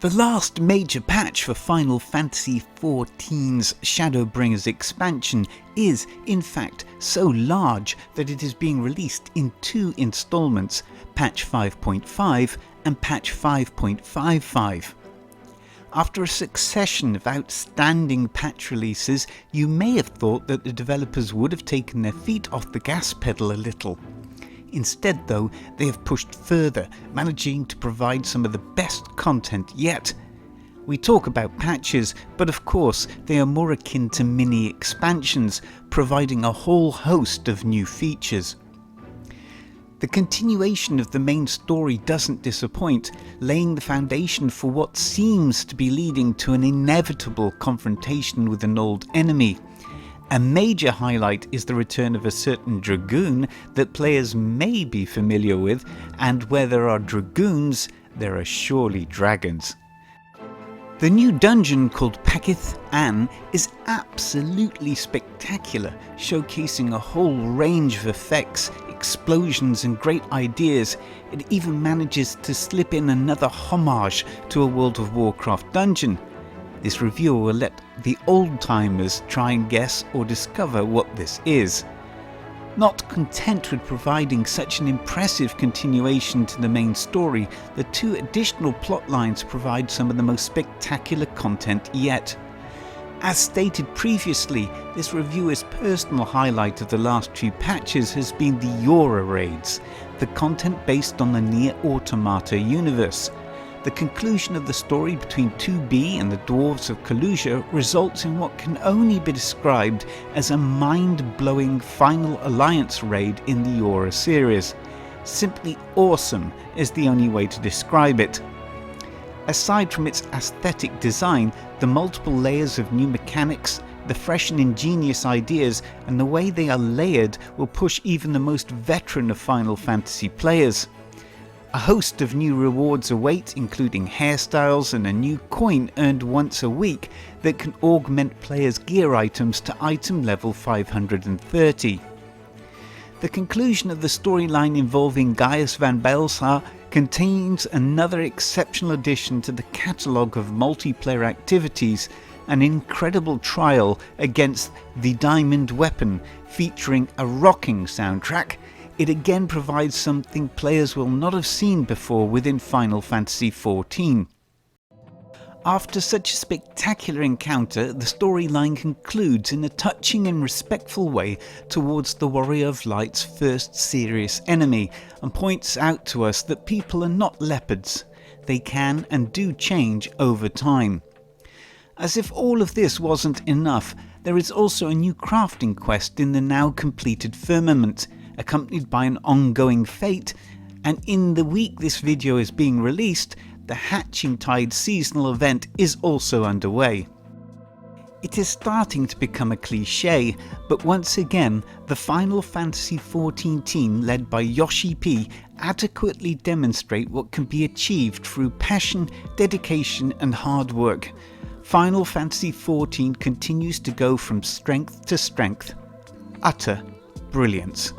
The last major patch for Final Fantasy XIV's Shadowbringers expansion is, in fact, so large that it is being released in two installments, Patch 5.5 and Patch 5.55. After a succession of outstanding patch releases, you may have thought that the developers would have taken their feet off the gas pedal a little. Instead, though, they have pushed further, managing to provide some of the best content yet. We talk about patches, but of course they are more akin to mini expansions, providing a whole host of new features. The continuation of the main story doesn't disappoint, laying the foundation for what seems to be leading to an inevitable confrontation with an old enemy. A major highlight is the return of a certain dragoon that players may be familiar with, and where there are dragoons, there are surely dragons. The new dungeon called Pakith An is absolutely spectacular, showcasing a whole range of effects, explosions and great ideas. It even manages to slip in another homage to a World of Warcraft dungeon. This reviewer will let the old-timers try and guess or discover what this is. Not content with providing such an impressive continuation to the main story, the two additional plot lines provide some of the most spectacular content yet. As stated previously, this reviewer's personal highlight of the last few patches has been the Eorza raids, the content based on the Nier Automata universe. The conclusion of the story between 2B and the Dwarves of Kalusia results in what can only be described as a mind-blowing final alliance raid in the Eorza series. Simply awesome is the only way to describe it. Aside from its aesthetic design, the multiple layers of new mechanics, the fresh and ingenious ideas, and the way they are layered will push even the most veteran of Final Fantasy players. A host of new rewards await, including hairstyles and a new coin earned once a week that can augment players' gear items to item level 530. The conclusion of the storyline involving Gaius van Baelsar contains another exceptional addition to the catalogue of multiplayer activities, an incredible trial against the Diamond Weapon featuring a rocking soundtrack. It again provides something players will not have seen before within Final Fantasy XIV. After such a spectacular encounter, the storyline concludes in a touching and respectful way towards the Warrior of Light's first serious enemy, and points out to us that people are not leopards. They can and do change over time. As if all of this wasn't enough, there is also a new crafting quest in the now completed Firmament, accompanied by an ongoing fate, and in the week this video is being released, the Hatching Tide seasonal event is also underway. It is starting to become a cliché, but once again, the Final Fantasy XIV team led by Yoshi P adequately demonstrate what can be achieved through passion, dedication and hard work. Final Fantasy XIV continues to go from strength to strength. Utter brilliance.